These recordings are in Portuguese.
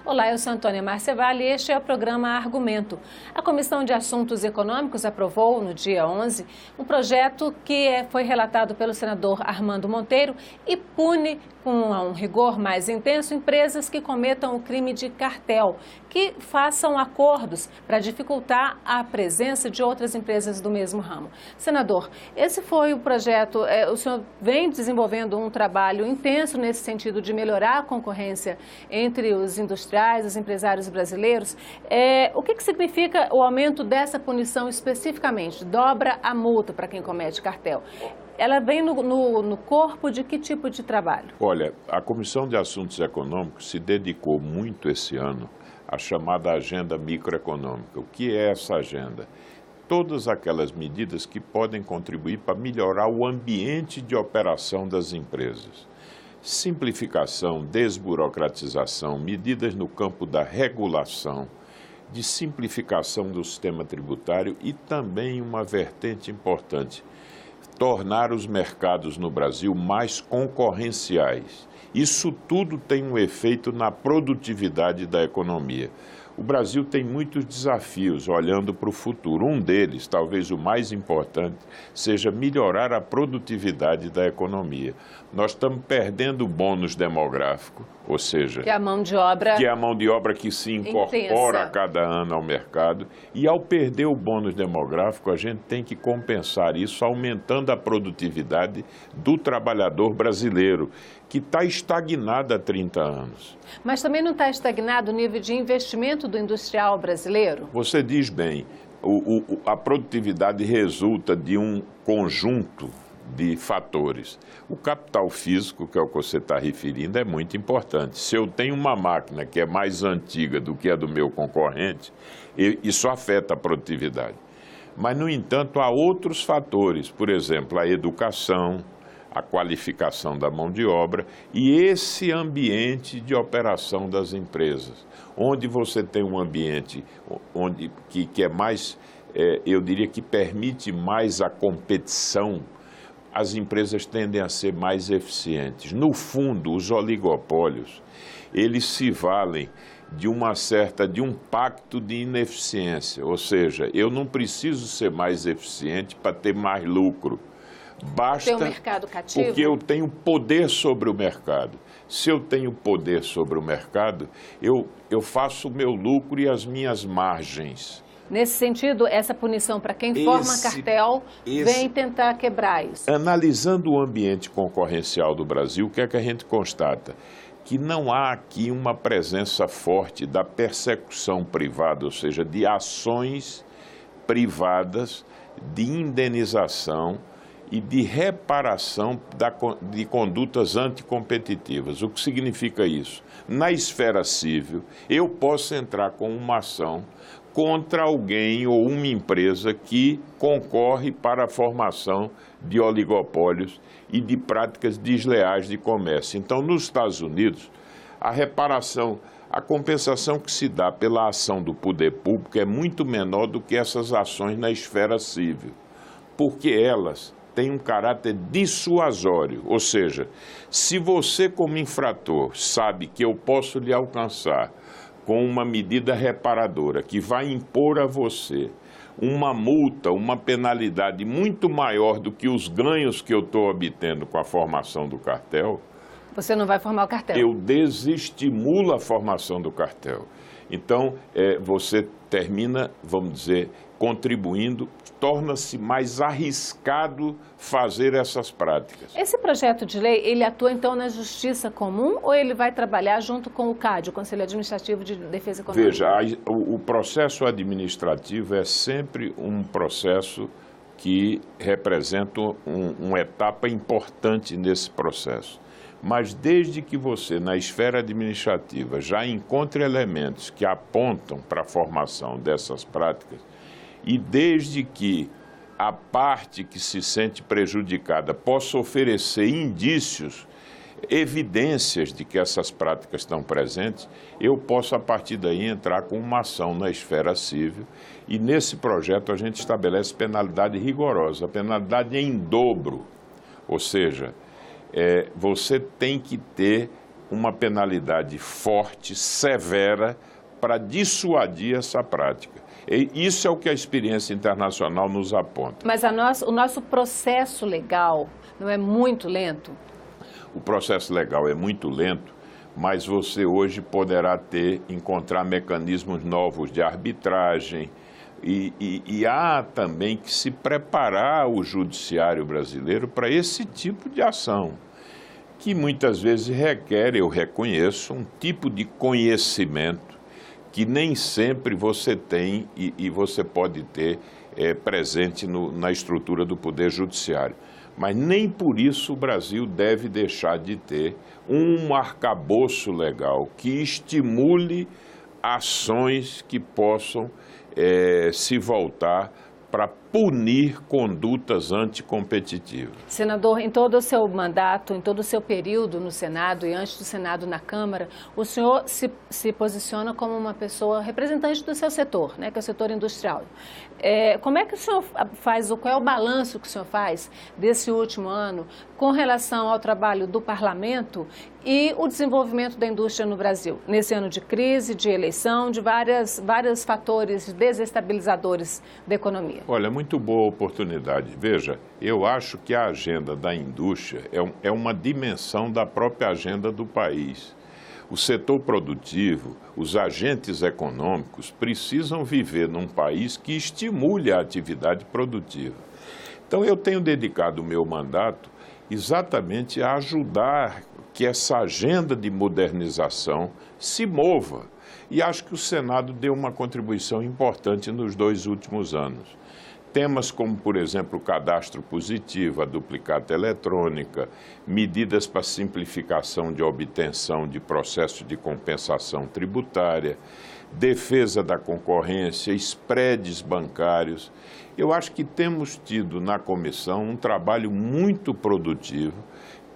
Olá, eu sou Antônia Marcevalli e este é o programa Argumento. A Comissão de Assuntos Econômicos aprovou, no dia 11, um projeto que foi relatado pelo senador Armando Monteiro e pune com um rigor mais intenso empresas que cometam o crime de cartel, que façam acordos para dificultar a presença de outras empresas do mesmo ramo. Senador, esse foi o projeto, o senhor vem desenvolvendo um trabalho intenso nesse sentido de melhorar a concorrência entre os industriais, os empresários brasileiros. O que significa o aumento dessa punição especificamente? Dobra a multa para quem comete cartel. Ela vem no corpo de que tipo de trabalho? Olha, a Comissão de Assuntos Econômicos se dedicou muito esse ano à chamada Agenda Microeconômica. O que é essa agenda? Todas aquelas medidas que podem contribuir para melhorar o ambiente de operação das empresas. Simplificação, desburocratização, medidas no campo da regulação, de simplificação do sistema tributário e também uma vertente importante, tornar os mercados no Brasil mais concorrenciais. Isso tudo tem um efeito na produtividade da economia. O Brasil tem muitos desafios olhando para o futuro. Um deles, talvez o mais importante, seja melhorar a produtividade da economia. Nós estamos perdendo o bônus demográfico, ou seja, que é a mão de obra que se incorpora a cada ano ao mercado. E ao perder o bônus demográfico, a gente tem que compensar isso aumentando a produtividade do trabalhador brasileiro, que está estagnado há 30 anos. Mas também não está estagnado o nível de investimento do industrial brasileiro? Você diz bem, a produtividade resulta de um conjunto de fatores. O capital físico, que é o que você está referindo, é muito importante. Se eu tenho uma máquina que é mais antiga do que a do meu concorrente, isso afeta a produtividade. Mas, no entanto, há outros fatores, por exemplo, a educação, a qualificação da mão de obra e esse ambiente de operação das empresas, onde você tem um ambiente que é mais, eu diria que permite mais a competição, as empresas tendem a ser mais eficientes. No fundo, os oligopólios, eles se valem de um pacto de ineficiência, ou seja, eu não preciso ser mais eficiente para ter mais lucro. Basta ter um mercado cativo? Porque eu tenho poder sobre o mercado. Se eu tenho poder sobre o mercado, eu faço o meu lucro e as minhas margens. Nesse sentido, essa punição para quem forma cartel vem tentar quebrar isso. Analisando o ambiente concorrencial do Brasil, o que é que a gente constata? Que não há aqui uma presença forte da persecução privada, ou seja, de ações privadas de indenização e de reparação de condutas anticompetitivas. O que significa isso? Na esfera civil, eu posso entrar com uma ação contra alguém ou uma empresa que concorre para a formação de oligopólios e de práticas desleais de comércio. Então, nos Estados Unidos, a reparação, a compensação que se dá pela ação do poder público é muito menor do que essas ações na esfera civil, porque elas tem um caráter dissuasório, ou seja, se você como infrator sabe que eu posso lhe alcançar com uma medida reparadora que vai impor a você uma multa, uma penalidade muito maior do que os ganhos que eu estou obtendo com a formação do cartel, você não vai formar o cartel. Eu desestimulo a formação do cartel. Então, você termina, vamos dizer, contribuindo, torna-se mais arriscado fazer essas práticas. Esse projeto de lei, ele atua então na justiça comum ou ele vai trabalhar junto com o CAD, o Conselho Administrativo de Defesa Econômica? Veja, o processo administrativo é sempre um processo que representa uma etapa importante nesse processo. Mas desde que você, na esfera administrativa, já encontre elementos que apontam para a formação dessas práticas, e desde que a parte que se sente prejudicada possa oferecer indícios, evidências de que essas práticas estão presentes, eu posso, a partir daí, entrar com uma ação na esfera civil. E nesse projeto a gente estabelece penalidade rigorosa, a penalidade é em dobro, ou seja, você tem que ter uma penalidade forte, severa, para dissuadir essa prática. E isso é o que a experiência internacional nos aponta. Mas o nosso processo legal não é muito lento? O processo legal é muito lento, mas você hoje poderá encontrar mecanismos novos de arbitragem e há também que se preparar o judiciário brasileiro para esse tipo de ação, que muitas vezes requer, eu reconheço, um tipo de conhecimento que nem sempre você tem e você pode ter presente na estrutura do Poder Judiciário. Mas nem por isso o Brasil deve deixar de ter um arcabouço legal que estimule ações que possam se voltar para punir condutas anticompetitivas. Senador, em todo o seu mandato, em todo o seu período no Senado e antes do Senado na Câmara, o senhor se posiciona como uma pessoa representante do seu setor, né, que é o setor industrial. Como é que o senhor faz, qual é o balanço que o senhor faz desse último ano com relação ao trabalho do parlamento e o desenvolvimento da indústria no Brasil, nesse ano de crise, de eleição, de vários fatores desestabilizadores da economia? Olha, muito boa oportunidade. Veja, eu acho que a agenda da indústria é uma dimensão da própria agenda do país. O setor produtivo, os agentes econômicos precisam viver num país que estimule a atividade produtiva. Então, eu tenho dedicado o meu mandato exatamente a ajudar que essa agenda de modernização se mova. E acho que o Senado deu uma contribuição importante nos 2 últimos anos. Temas como, por exemplo, o cadastro positivo, a duplicata eletrônica, medidas para simplificação de obtenção de processo de compensação tributária, defesa da concorrência, spreads bancários. Eu acho que temos tido na comissão um trabalho muito produtivo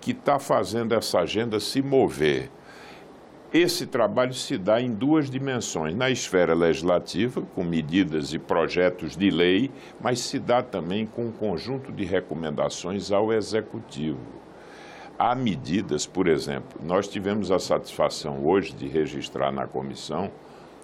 que está fazendo essa agenda se mover. Esse trabalho se dá em 2 dimensões, na esfera legislativa, com medidas e projetos de lei, mas se dá também com um conjunto de recomendações ao Executivo. Há medidas, por exemplo, nós tivemos a satisfação hoje de registrar na comissão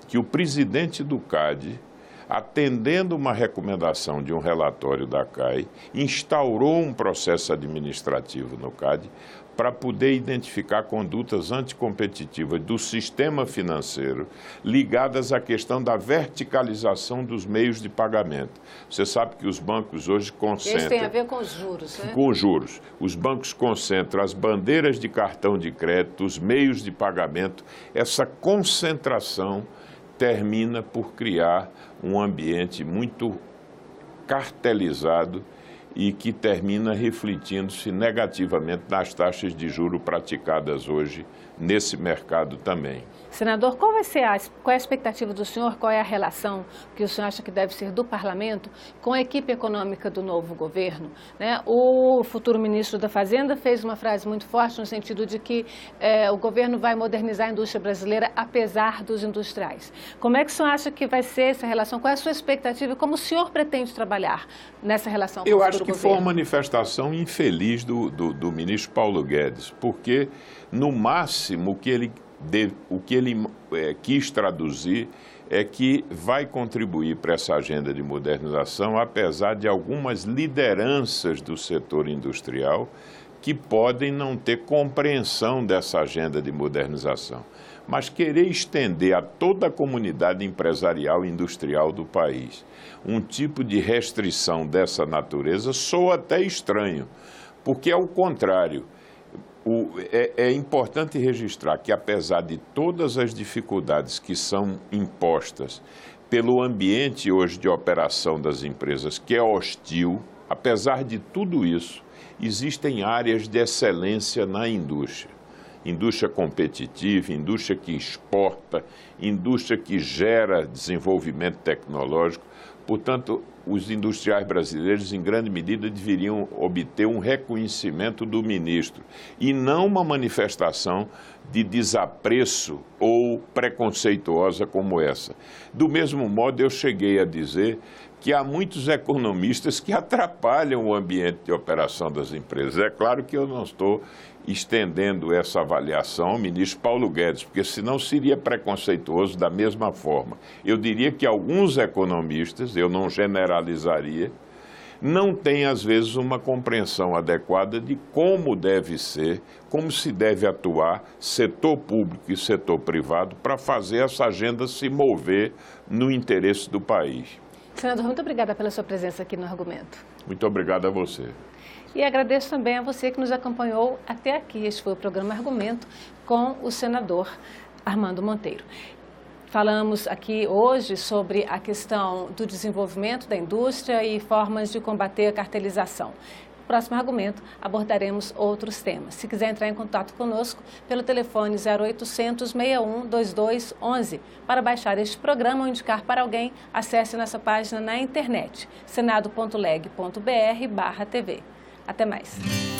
que o presidente do CAD, atendendo uma recomendação de um relatório da CAI, instaurou um processo administrativo no CAD para poder identificar condutas anticompetitivas do sistema financeiro ligadas à questão da verticalização dos meios de pagamento. Você sabe que os bancos hoje concentram... Isso tem a ver com os juros, né? Com os juros. Os bancos concentram as bandeiras de cartão de crédito, os meios de pagamento. Essa concentração termina por criar um ambiente muito cartelizado e que termina refletindo-se negativamente nas taxas de juros praticadas hoje nesse mercado também. Senador, qual é a expectativa do senhor, qual é a relação que o senhor acha que deve ser do parlamento com a equipe econômica do novo governo, né? O futuro ministro da Fazenda fez uma frase muito forte no sentido de que o governo vai modernizar a indústria brasileira apesar dos industriais. Como é que o senhor acha que vai ser essa relação? Qual é a sua expectativa e como o senhor pretende trabalhar nessa relação com o futuro governo? Eu acho que foi uma manifestação infeliz do ministro Paulo Guedes, porque no máximo o que ele quis traduzir é que vai contribuir para essa agenda de modernização, apesar de algumas lideranças do setor industrial que podem não ter compreensão dessa agenda de modernização, mas querer estender a toda a comunidade empresarial e industrial do país um tipo de restrição dessa natureza soa até estranho, porque é o contrário. É importante registrar que, apesar de todas as dificuldades que são impostas pelo ambiente hoje de operação das empresas, que é hostil, apesar de tudo isso, existem áreas de excelência na indústria. Indústria competitiva, indústria que exporta, indústria que gera desenvolvimento tecnológico. Portanto, os industriais brasileiros, em grande medida, deveriam obter um reconhecimento do ministro e não uma manifestação de desapreço ou preconceituosa como essa. Do mesmo modo, eu cheguei a dizer que há muitos economistas que atrapalham o ambiente de operação das empresas. É claro que eu não estou estendendo essa avaliação ao ministro Paulo Guedes, porque senão seria preconceituoso da mesma forma. Eu diria que alguns economistas, eu não generalizaria, não têm, às vezes, uma compreensão adequada de como deve ser, como se deve atuar setor público e setor privado para fazer essa agenda se mover no interesse do país. Senador, muito obrigada pela sua presença aqui no Argumento. Muito obrigado a você. E agradeço também a você que nos acompanhou até aqui. Este foi o programa Argumento com o senador Armando Monteiro. Falamos aqui hoje sobre a questão do desenvolvimento da indústria e formas de combater a cartelização. No próximo argumento, abordaremos outros temas. Se quiser entrar em contato conosco, pelo telefone 0800 61 22 11. Para baixar este programa ou indicar para alguém, acesse nossa página na internet, senado.leg.br/tv. Até mais.